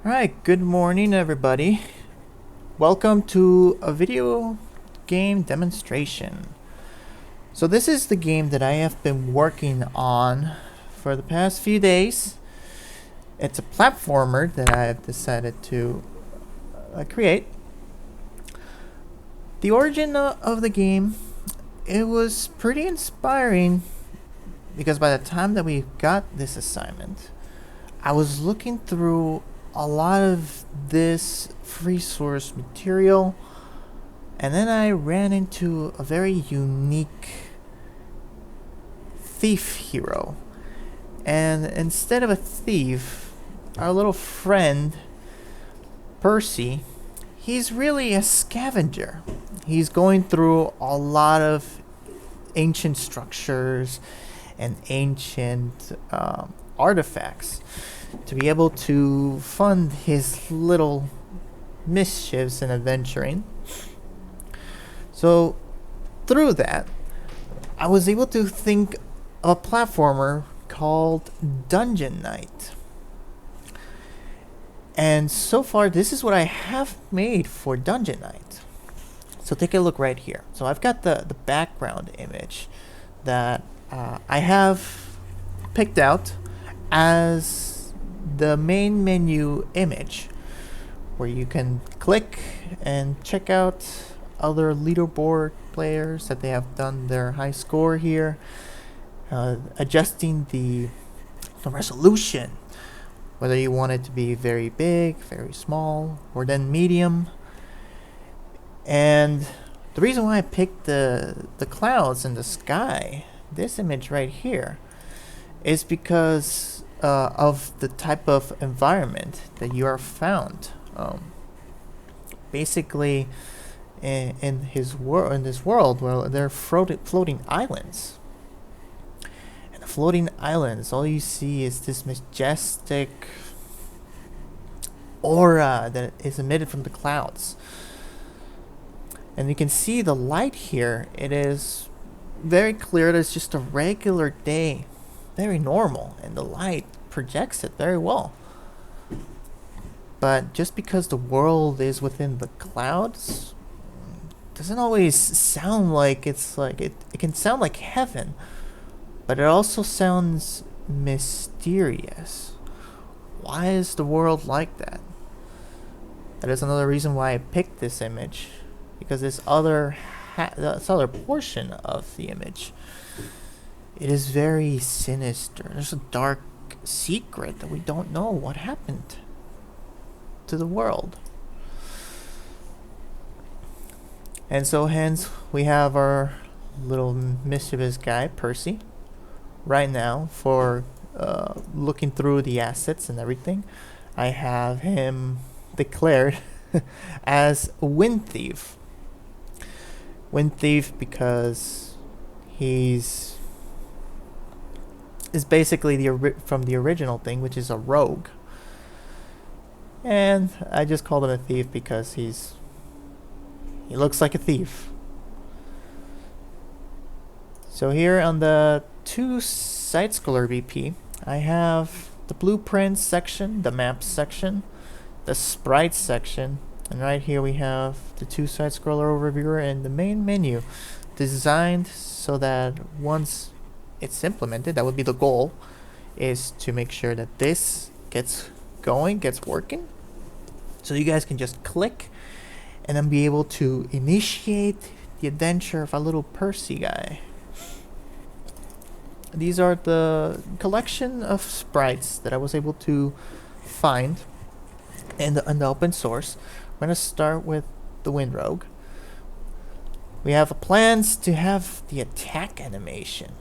Alright, good morning everybody. Welcome to a video game demonstration. So this is the game that I have been working on for the past few days. It's a platformer that I have decided to create. The origin of the game, it was pretty inspiring because by the time that we got this assignment, I was looking through a lot of this free source material, and then I ran into a very unique thief hero. And instead of a thief, our little friend Percy, he's really a scavenger. He's going through a lot of ancient structures and ancient artifacts to be able to fund his little mischiefs and adventuring. So through that, I was able to think of a platformer called Dungeon Knight. And so far, this is what I have made for Dungeon Knight. So take a look right here. So I've got the background image that I have picked out as the main menu image, where you can click and check out other leaderboard players that they have done their high score here, adjusting the resolution, whether you want it to be very big, very small, or then medium. And the reason why I picked the clouds in the sky, this image right here, is because of the type of environment that you are found. Basically, in this world, well, they're floating islands. And the floating islands, all you see is this majestic aura that is emitted from the clouds. And you can see the light here. It is very clear. It is just a regular day, very normal, and the light projects it very well. But just because the world is within the clouds doesn't always sound like it's like it can sound like heaven, but it also sounds mysterious. Why is the world like that? That is another reason why I picked this image, because this other portion of the image, it is very sinister. There's a dark secret that we don't know what happened to the world. And so hence we have our little mischievous guy, Percy, right now for looking through the assets and everything. I have him declared as a wind thief. Wind thief because is basically from the original thing, which is a rogue. And I just called him a thief because he looks like a thief. So here on the 2 side-scroller BP, I have the blueprints section, the maps section, the sprites section, and right here we have the 2 side-scroller overviewer and the main menu, designed so that once it's implemented, that would be the goal, is to make sure that this gets working, so you guys can just click and then be able to initiate the adventure of a little Percy guy. These are the collection of sprites that I was able to find in the open source. We're going to start with the Wind Rogue. We have plans to have the attack animation.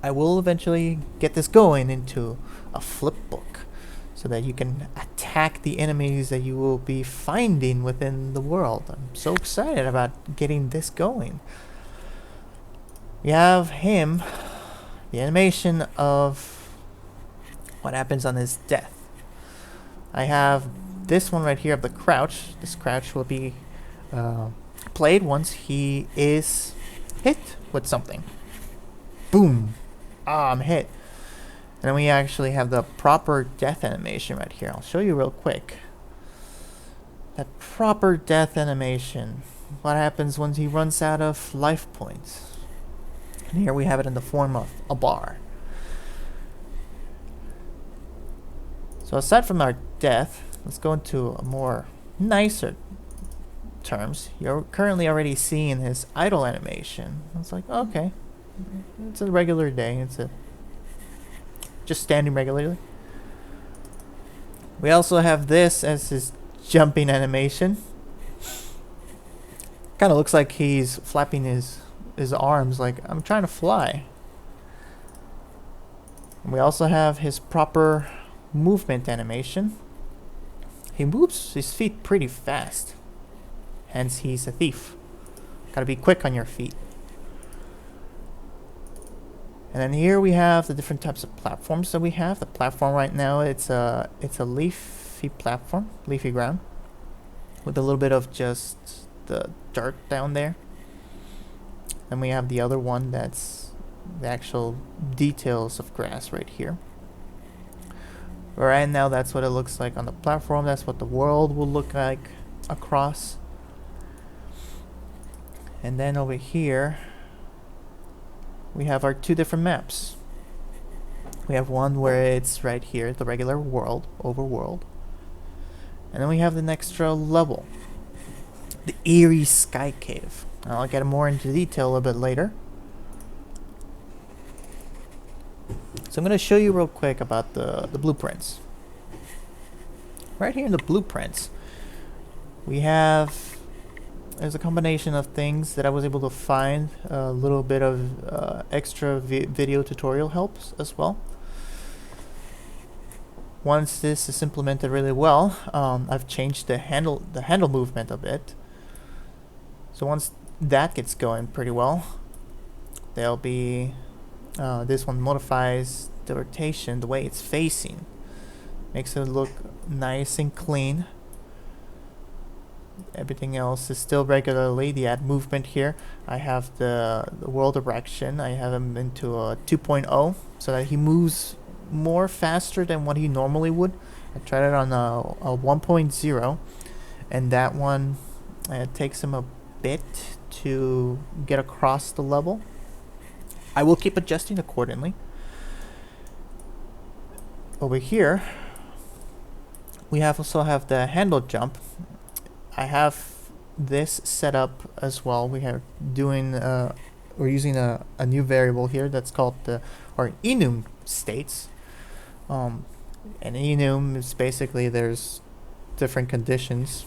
I will eventually get this going into a flip book so that you can attack the enemies that you will be finding within the world. I'm so excited about getting this going. We have him, the animation of what happens on his death. I have this one right here of the crouch. This crouch will be played once he is hit with something. Boom. I'm hit. And then we actually have the proper death animation right here. I'll show you real quick. That proper death animation. What happens when he runs out of life points? And here we have it in the form of a bar. So aside from our death, let's go into a more nicer terms. You're currently already seeing his idle animation. It's like, okay, it's a regular day. It's a just standing regularly. We also have this as his jumping animation. Kind of looks like he's flapping his arms like, I'm trying to fly. And we also have his proper movement animation. He moves his feet pretty fast. Hence he's a thief. Gotta be quick on your feet. And then here we have the different types of platforms that we have. The platform right now, it's a leafy platform, leafy ground, with a little bit of just the dirt down there. And we have the other one that's the actual details of grass right here. Right now, that's what it looks like on the platform. That's what the world will look like across. And then over here, we have our two different maps. We have one where it's right here, the regular world, overworld. And then we have the extra level, the eerie sky cave. I'll get more into detail a bit later. So I'm going to show you real quick about the blueprints. Right here in the blueprints, we have, there's a combination of things that I was able to find, a little bit of extra video tutorial helps as well. Once this is implemented really well, I've changed the handle movement a bit. So once that gets going pretty well, there'll be this one modifies the rotation, the way it's facing, makes it look nice and clean. Everything else is still regularly. The add movement here, I have the world direction. I have him into a 2.0 so that he moves more faster than what he normally would. I tried it on a 1.0, and that one it takes him a bit to get across the level. I will keep adjusting accordingly. Over here, we also have the handle jump. I have this set up as well. We are doing we're using a new variable here that's called the enum states. And enum is basically there's different conditions,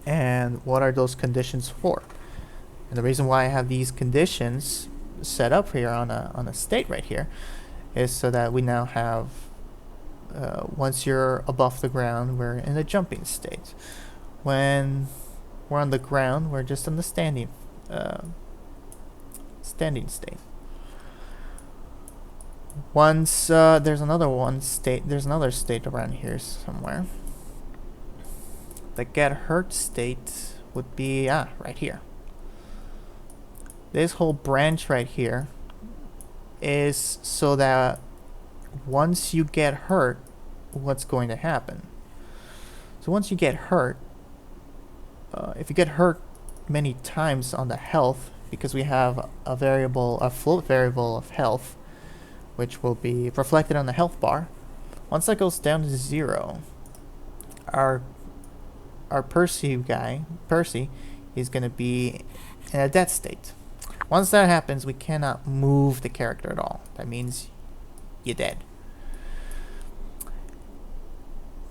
and what are those conditions for? And the reason why I have these conditions set up here on a state right here is so that we now have once you're above the ground, we're in a jumping state. When we're on the ground, we're just in the standing state. Once there's another state around here somewhere. The get hurt state would be right here. This whole branch right here is so that once you get hurt, what's going to happen? So once you get hurt, if you get hurt many times on the health, because we have a float variable of health, which will be reflected on the health bar. Once that goes down to 0, our Percy is going to be in a dead state. Once that happens, we cannot move the character at all. That means you're dead.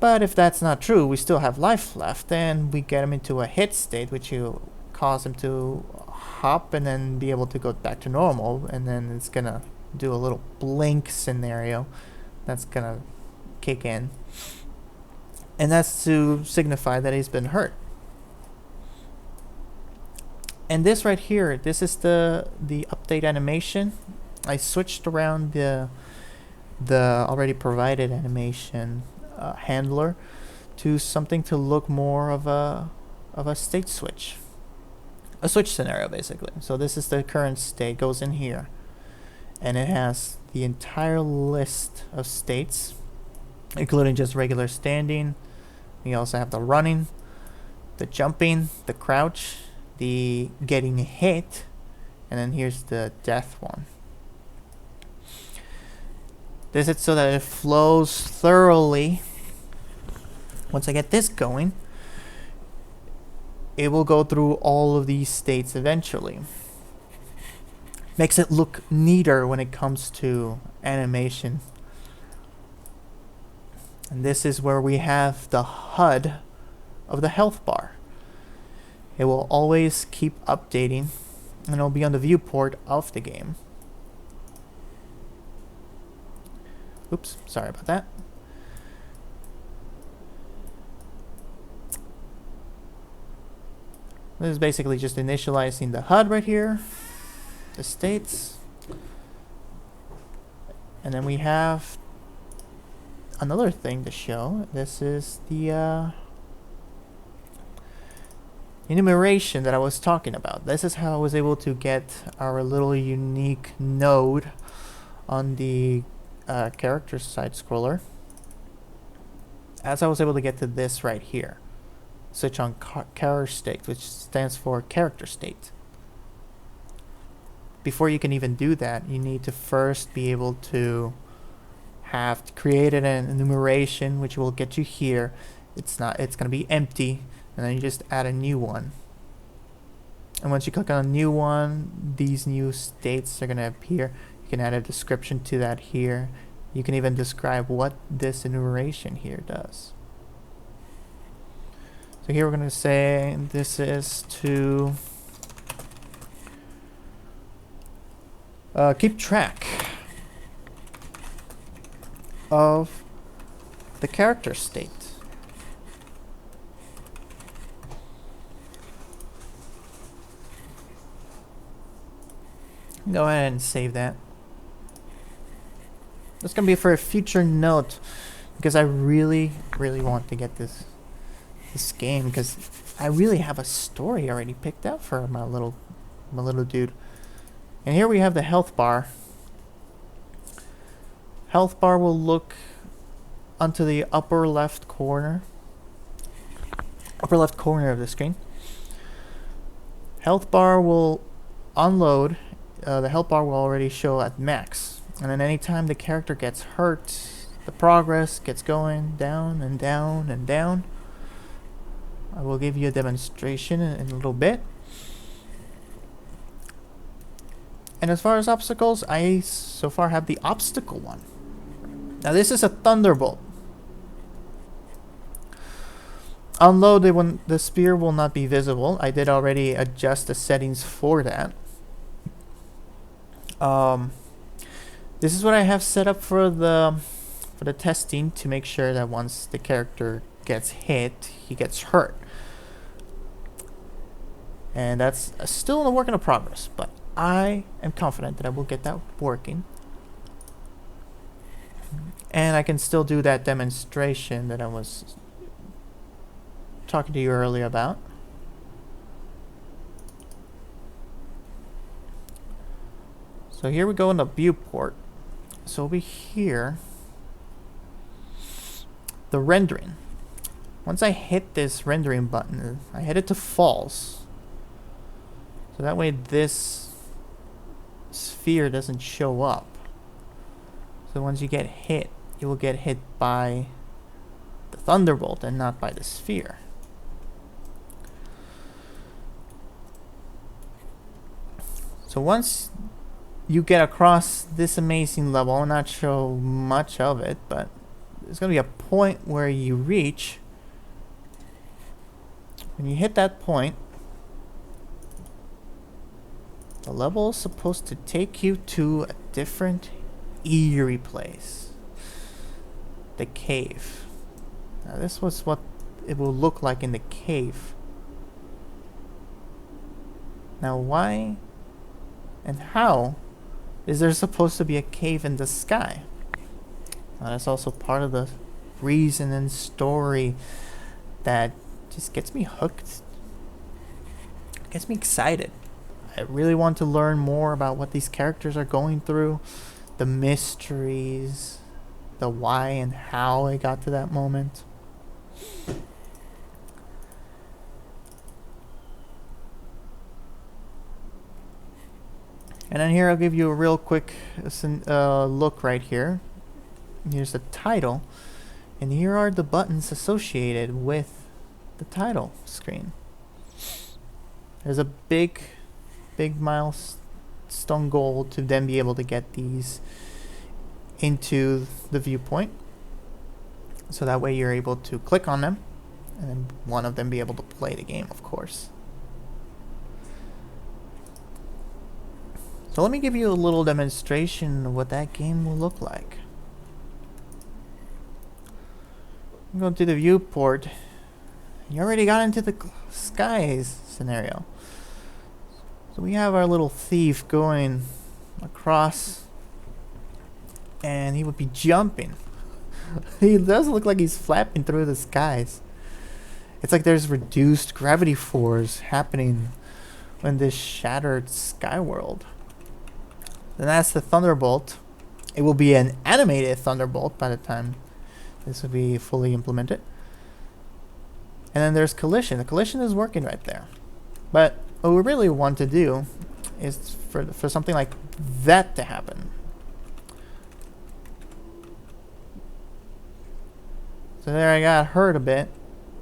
But if that's not true, we still have life left, and we get him into a hit state, which will cause him to hop and then be able to go back to normal, and then it's gonna do a little blink scenario that's gonna kick in, and that's to signify that he's been hurt. And this right here, this is the update animation. I switched around the already provided animation handler to something to look more of a state switch, a switch scenario basically. So this is the current state, goes in here, and it has the entire list of states, including just regular standing. We also have the running, the jumping, the crouch, the getting hit, and then here's the death one. This is so that it flows thoroughly. Once I get this going, it will go through all of these states eventually. Makes it look neater when it comes to animation. And this is where we have the HUD of the health bar. It will always keep updating, and it'll be on the viewport of the game. Oops, sorry about that. This is basically just initializing the HUD right here, the states, and then we have another thing to show. This is the enumeration that I was talking about. This is how I was able to get our little unique node on the character side scroller, as I was able to get to this right here. Switch on character state, which stands for character state. Before you can even do that, you need to first be able to have created an enumeration, which will get you here. It's going to be empty, and then you just add a new one. And once you click on a new one, these new states are going to appear. You can add a description to that here. You can even describe what this enumeration here does. So here we're going to say this is to keep track of the character state. Go ahead and save that. That's going to be for a future note, because I really want to get this game, because I really have a story already picked out for my little dude. And here we have the health bar. Health bar will look onto the upper left corner of the screen. Health bar will unload. The health bar will already show at max, and then anytime the character gets hurt, the progress gets going down and down and down. I will give you a demonstration in a little bit. And as far as obstacles, I so far have the obstacle one. Now this is a thunderbolt. Unload it when the spear will not be visible. I did already adjust the settings for that. This is what I have set up for the testing, to make sure that once the character gets hit, he gets hurt. And that's still a work in progress, but I am confident that I will get that working. And I can still do that demonstration that I was talking to you earlier about. So here we go in the viewport. So over here, the rendering. Once I hit this rendering button, I hit it to false. So that way this sphere doesn't show up. So once you get hit, you will get hit by the thunderbolt and not by the sphere. So once you get across this amazing level, I'll not show much of it, but there's going to be a point where you reach. When you hit that point, the level is supposed to take you to a different eerie place. The cave. Now this was what it will look like in the cave. Now why and how is there supposed to be a cave in the sky? Now that's also part of the reason and story that just gets me hooked. Gets me excited. I really want to learn more about what these characters are going through, the mysteries, the why and how it got to that moment. And then here I'll give you a real quick look right here. Here's the title, and here are the buttons associated with the title screen. There's a big milestone goal to then be able to get these into the viewpoint, so that way you're able to click on them and then one of them be able to play the game, of course. So let me give you a little demonstration of what that game will look like. I'm going to the viewport. You already got into the skies scenario. So we have our little thief going across, and he would be jumping. He does look like he's flapping through the skies. It's like there's reduced gravity force happening in this shattered sky world. Then that's the Thunderbolt. It will be an animated Thunderbolt by the time this will be fully implemented. And then there's Collision. The Collision is working right there. But what we really want to do is for something like that to happen. So there I got hurt a bit.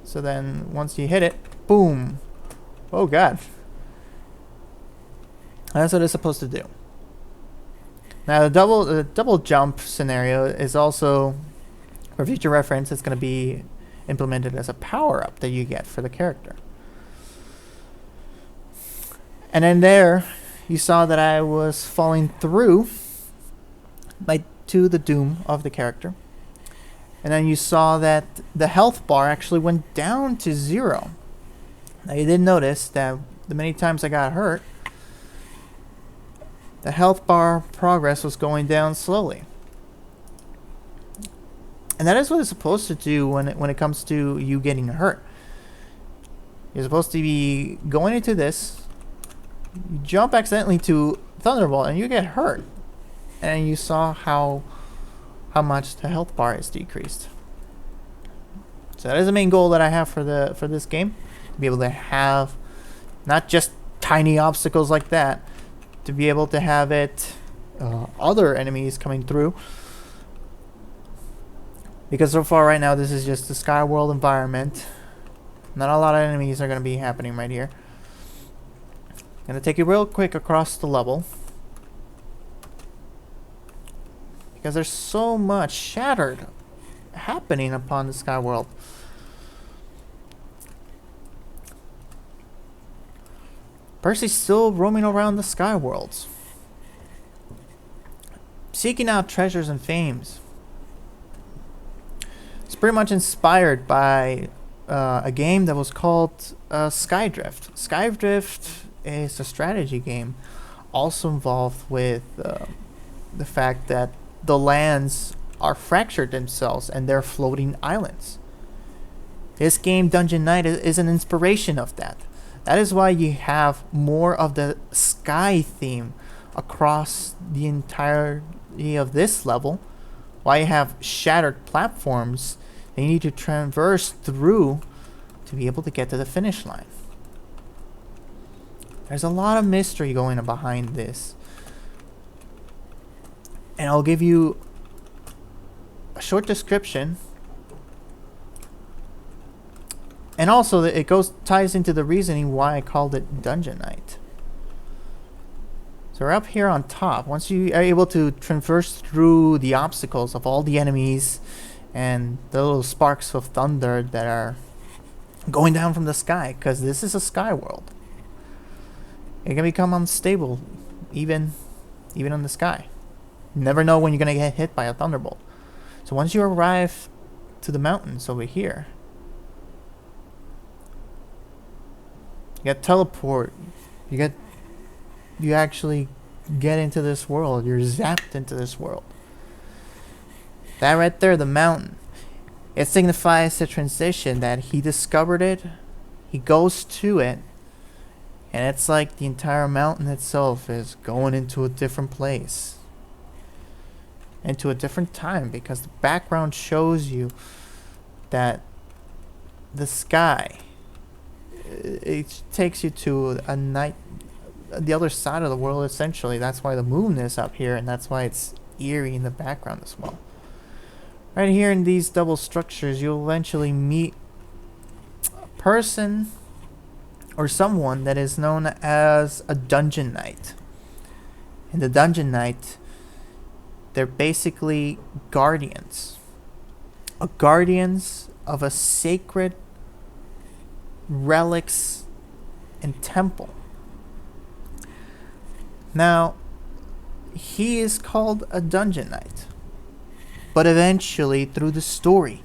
So then once you hit it, boom. Oh god. That's what it's supposed to do. Now the double jump scenario is also, for future reference, it's going to be implemented as a power-up that you get for the character. And then there, you saw that I was falling through to the doom of the character. And then you saw that the health bar actually went down to 0. Now you did notice that the many times I got hurt, the health bar progress was going down slowly. And that is what it's supposed to do when it comes to you getting hurt. You're supposed to be going into this, you jump accidentally to Thunderbolt, and you get hurt. And you saw how much the health bar is decreased. So that is the main goal that I have for this game. To be able to have not just tiny obstacles like that, to be able to have it other enemies coming through. Because so far right now this is just the sky world environment. Not a lot of enemies are going to be happening right here. I'm going to take you real quick across the level, because there's so much shattered happening upon the sky world. Percy's still roaming around the sky worlds, seeking out treasures and fames. It's pretty much inspired by a game that was called Skydrift. Skydrift is a strategy game, also involved with the fact that the lands are fractured themselves and they're floating islands. This game, Dungeon Knight, is an inspiration of that. That is why you have more of the sky theme across the entirety of this level. Why you have shattered platforms that you need to traverse through to be able to get to the finish line. There's a lot of mystery going on behind this. And I'll give you a short description. And also it ties into the reasoning why I called it Dungeon Knight. So we're up here on top. Once you are able to traverse through the obstacles of all the enemies and the little sparks of thunder that are going down from the sky, because this is a sky world. It can become unstable even in the sky. You never know when you're going to get hit by a thunderbolt. So once you arrive to the mountains over here, you get teleport. You actually get into this world. You're zapped into this world. That right there, the mountain, it signifies the transition that he discovered it. He goes to it, and it's like the entire mountain itself is going into a different place. into a different time, because the background shows you that the sky, it takes you to a night, the other side of the world essentially. That's why the moon is up here, and that's why it's eerie in the background as well. Right here in these double structures, you'll eventually meet a person or someone that is known as a dungeon knight. And the dungeon knight, they're basically guardians. Guardians of a sacred relics and temple. Now, he is called a dungeon knight. But eventually, through the story,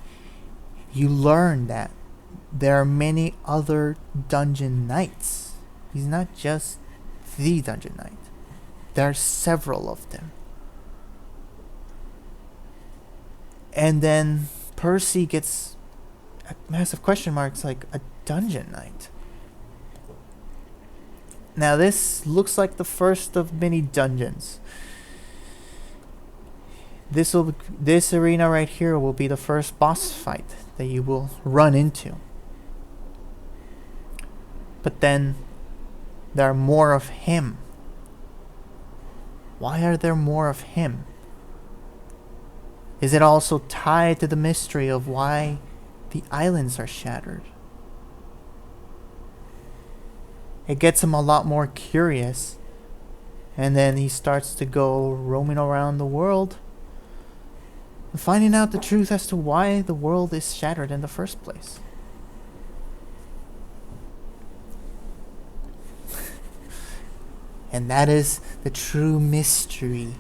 you learn that there are many other dungeon knights. He's not just the dungeon knight. There are several of them. And then Percy gets massive question marks, like, a dungeon knight. Now this looks like the first of many dungeons. This arena right here will be the first boss fight that you will run into. But then there are more of him. Why are there more of him? Is it also tied to the mystery of why the islands are shattered? It gets him a lot more curious, and then he starts to go roaming around the world, finding out the truth as to why the world is shattered in the first place. And that is the true mystery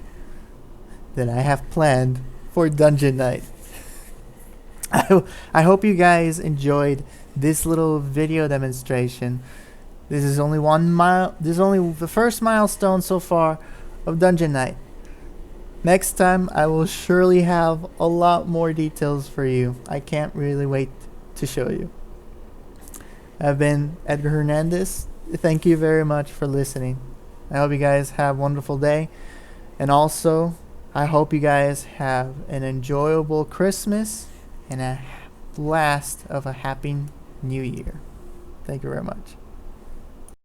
that I have planned for Dungeon Night. I hope you guys enjoyed this little video demonstration. This is only this is only the first milestone so far of Dungeon Night. Next time I will surely have a lot more details for you. I can't really wait to show you. I've been Edgar Hernandez. Thank you very much for listening. I hope you guys have a wonderful day. And also, I hope you guys have an enjoyable Christmas and a blast of a happy New Year. Thank you very much.